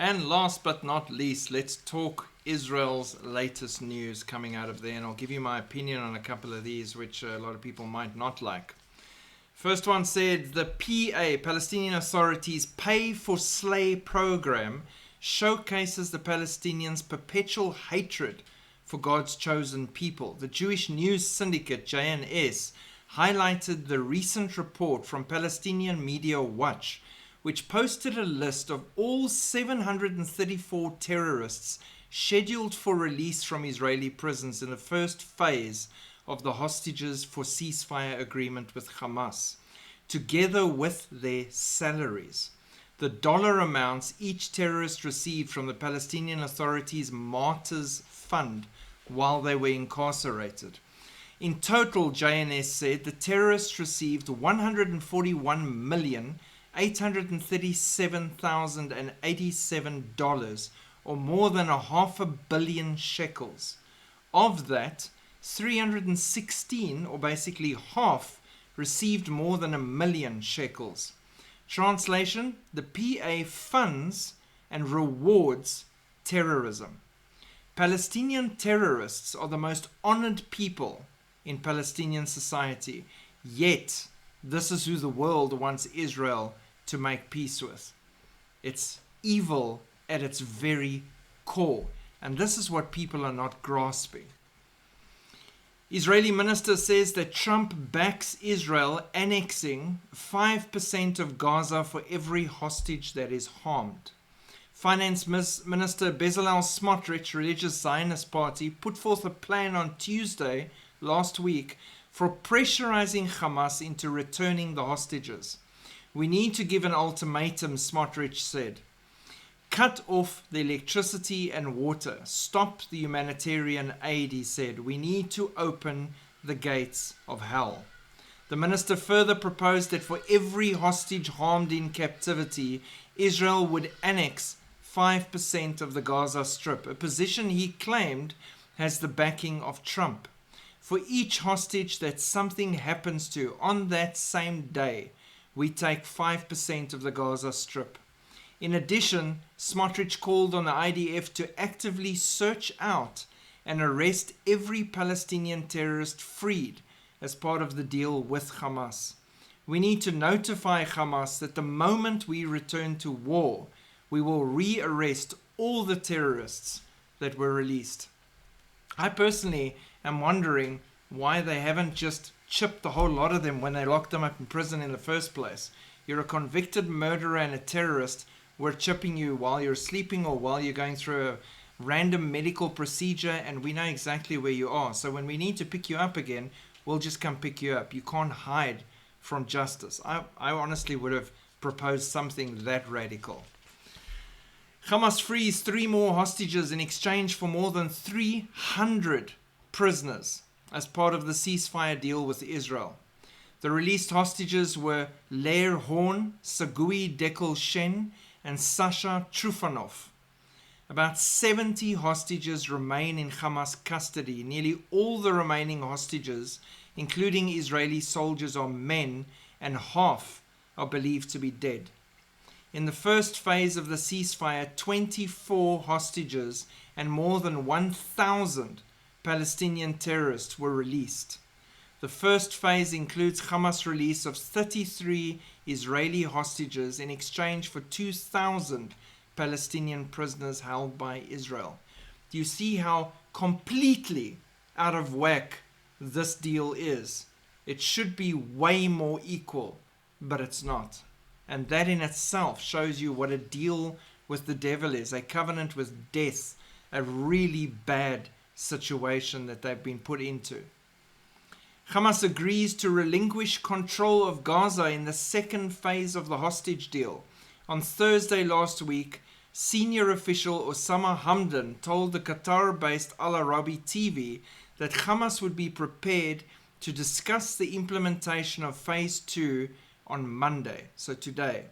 And last but not least, let's talk Israel's latest news coming out of there. And I'll give you my opinion on a couple of these, which a lot of people might not like. First one said, the PA, Palestinian Authorities Pay for Slay program showcases the Palestinians' perpetual hatred for God's chosen people. The Jewish news syndicate, J.S., highlighted the recent report from Palestinian Media Watch, which posted a list of all 734 terrorists scheduled for release from Israeli prisons in the first phase of the hostages for ceasefire agreement with Hamas, together with their salaries. The dollar amounts each terrorist received from the Palestinian Authorities' Martyrs Fund while they were incarcerated. In total, JNS said the terrorists received $141,837,087, or more than 500 million shekels. Of that, 316, or basically half, received more than 1 million shekels. Translation: the PA funds and rewards terrorism. Palestinian terrorists are the most honored people in Palestinian society, yet this is who the world wants Israel to make peace with. It's evil at its very core, and this is what people are not grasping. Israeli minister says that Trump backs Israel annexing 5% of Gaza for every hostage that is harmed. Finance Minister Bezalel Smotrich, religious Zionist party, put forth a plan on Tuesday last week for pressurizing Hamas into returning the hostages. We need to give an ultimatum, Smotrich said. Cut off the electricity and water. Stop the humanitarian aid, he said. We need to open the gates of hell. The minister further proposed that for every hostage harmed in captivity, Israel would annex 5% of the Gaza Strip, a position he claimed has the backing of Trump. For each hostage that something happens to on that same day, we take 5% of the Gaza Strip. In addition, Smotrich called on the IDF to actively search out and arrest every Palestinian terrorist freed as part of the deal with Hamas. We need to notify Hamas that the moment we return to war, we will re-arrest all the terrorists that were released. I personally am wondering why they haven't just chipped the whole lot of them when they locked them up in prison in the first place. You're a convicted murderer and a terrorist. We're chipping you while you're sleeping or while you're going through a random medical procedure, and we know exactly where you are. So when we need to pick you up again, we'll just come pick you up. You can't hide from justice. I honestly would have proposed something that radical. Hamas frees 3 more hostages in exchange for more than 300 prisoners as part of the ceasefire deal with Israel. The released hostages were Leir Horn, Sagui Dekel Shen, and Sasha Trufanov. About 70 hostages remain in Hamas custody. Nearly all the remaining hostages, including Israeli soldiers, are men, and half are believed to be dead. In the first phase of the ceasefire, 24 hostages and more than 1,000 Palestinian terrorists were released. The first phase includes Hamas' release of 33 Israeli hostages in exchange for 2,000 Palestinian prisoners held by Israel. Do you see how completely out of whack this deal is? It should be way more equal, but it's not. And that in itself shows you what a deal with the devil is, a covenant with death, a really bad situation that they've been put into. Hamas agrees to relinquish control of Gaza in the second phase of the hostage deal. On Thursday last week, senior official Osama Hamdan told the Qatar-based Al Arabi TV that Hamas would be prepared to discuss the implementation of phase 2 on Monday, so today.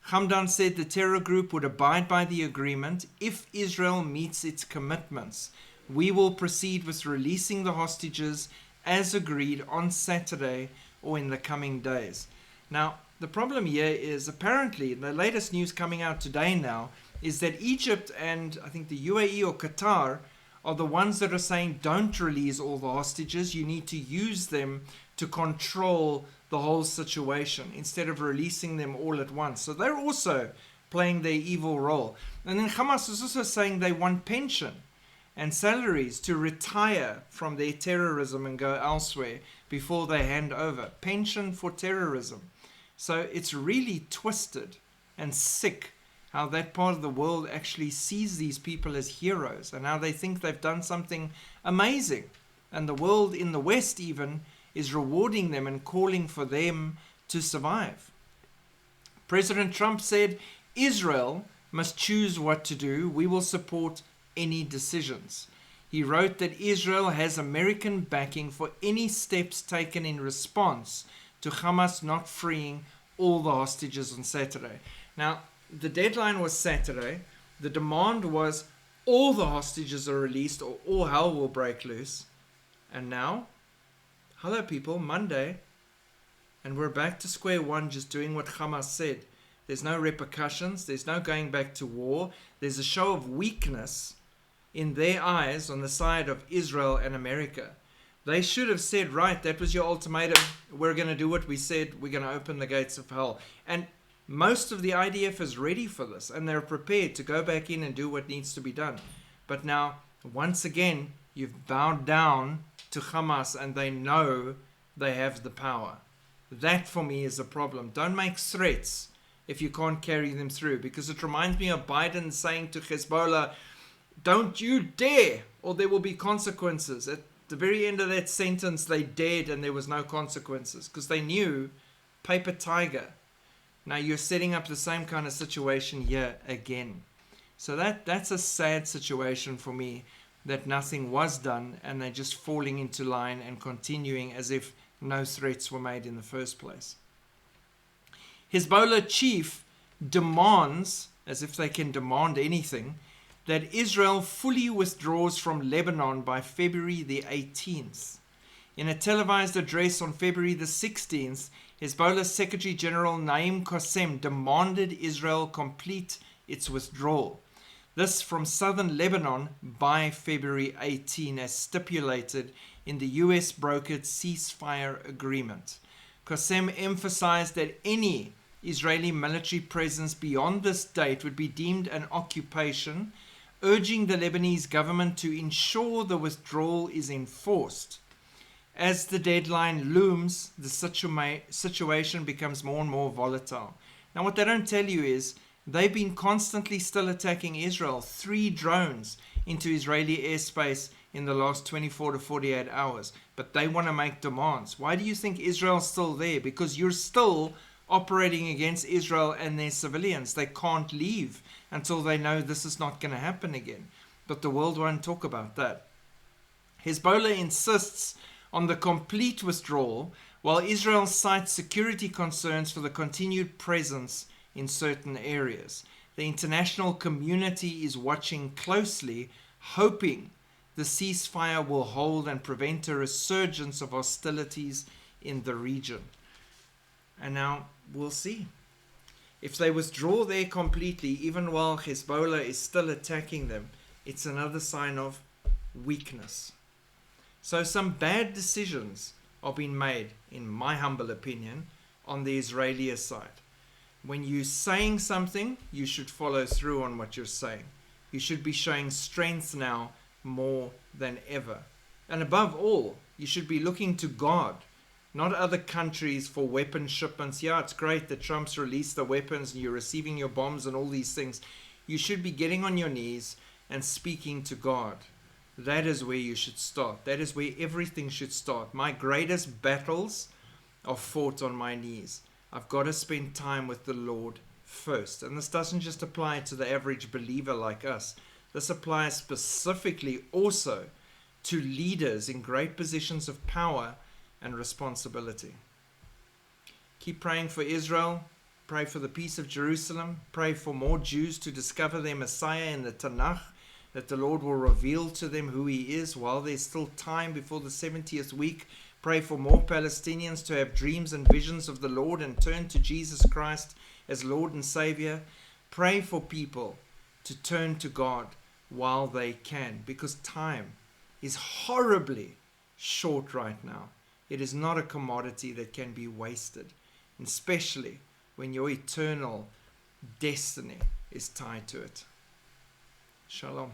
Hamdan said the terror group would abide by the agreement if Israel meets its commitments. We will proceed with releasing the hostages as agreed on Saturday or in the coming days. Now, the problem here is apparently the latest news coming out today now is that Egypt and I think the UAE or Qatar are the ones that are saying don't release all the hostages. You need to use them to control the whole situation instead of releasing them all at once. So they're also playing their evil role. And then Hamas is also saying they want pension and salaries to retire from their terrorism and go elsewhere before they hand over. Pension for terrorism. So it's really twisted and sick how that part of the world actually sees these people as heroes and how they think they've done something amazing. And the world in the West even is rewarding them and calling for them to survive. President Trump said, Israel must choose what to do. We will support any decisions. He wrote that Israel has American backing for any steps taken in response to Hamas not freeing all the hostages on Saturday. Now, the deadline was Saturday. The demand was all the hostages are released or all hell will break loose. And now, hello people, Monday, and we're back to square one just doing what Hamas said. There's no repercussions. There's no going back to war. There's a show of weakness in their eyes on the side of Israel and America. They should have said, right, that was your ultimatum. We're going to do what we said. We're going to open the gates of hell. And most of the IDF is ready for this, and they're prepared to go back in and do what needs to be done. But now, once again, you've bowed down to Hamas, and they know they have the power. That, for me, is a problem. Don't make threats if you can't carry them through, because it reminds me of Biden saying to Hezbollah, don't you dare, or there will be consequences. At the very end of that sentence, they dared and there was no consequences, because they knew paper tiger. Now you're setting up the same kind of situation here again. So that's a sad situation for me, that nothing was done and they're just falling into line and continuing as if no threats were made in the first place. Hezbollah chief demands, as if they can demand anything, that Israel fully withdraws from Lebanon by February the 18th. In a televised address on February the 16th, Hezbollah Secretary General Naim Qassem demanded Israel complete its withdrawal. This from southern Lebanon by February 18, as stipulated in the US brokered ceasefire agreement. Qassem emphasized that any Israeli military presence beyond this date would be deemed an occupation, urging the Lebanese government to ensure the withdrawal is enforced. As the deadline looms, the situation becomes more and more volatile. Now, what they don't tell you is they've been constantly still attacking Israel. 3 drones into Israeli airspace in the last 24 to 48 hours. But they want to make demands. Why do you think Israel's still there? Because you're still operating against Israel and their civilians. They can't leave until they know this is not going to happen again. But the world won't talk about that. Hezbollah insists on the complete withdrawal, while Israel cites security concerns for the continued presence in certain areas. The international community is watching closely, hoping the ceasefire will hold and prevent a resurgence of hostilities in the region. And now we'll see. If they withdraw there completely, even while Hezbollah is still attacking them, it's another sign of weakness. So some bad decisions are being made, in my humble opinion, on the Israeli side. When you're saying something, you should follow through on what you're saying. You should be showing strength now more than ever. And above all, you should be looking to God, not other countries for weapon shipments. Yeah, it's great that Trump's released the weapons and you're receiving your bombs and all these things. You should be getting on your knees and speaking to God. That is where you should start. That is where everything should start. My greatest battles are fought on my knees. I've got to spend time with the Lord first. And this doesn't just apply to the average believer like us. This applies specifically also to leaders in great positions of power and responsibility. Keep praying for Israel. Pray for the peace of Jerusalem. Pray for more Jews to discover their Messiah in the Tanakh, that the Lord will reveal to them who he is while there's still time before the 70th week. Pray for more Palestinians to have dreams and visions of the Lord and turn to Jesus Christ as Lord and Savior. Pray for people to turn to God while they can, because time is horribly short right now. It is not a commodity that can be wasted, especially when your eternal destiny is tied to it. Shalom.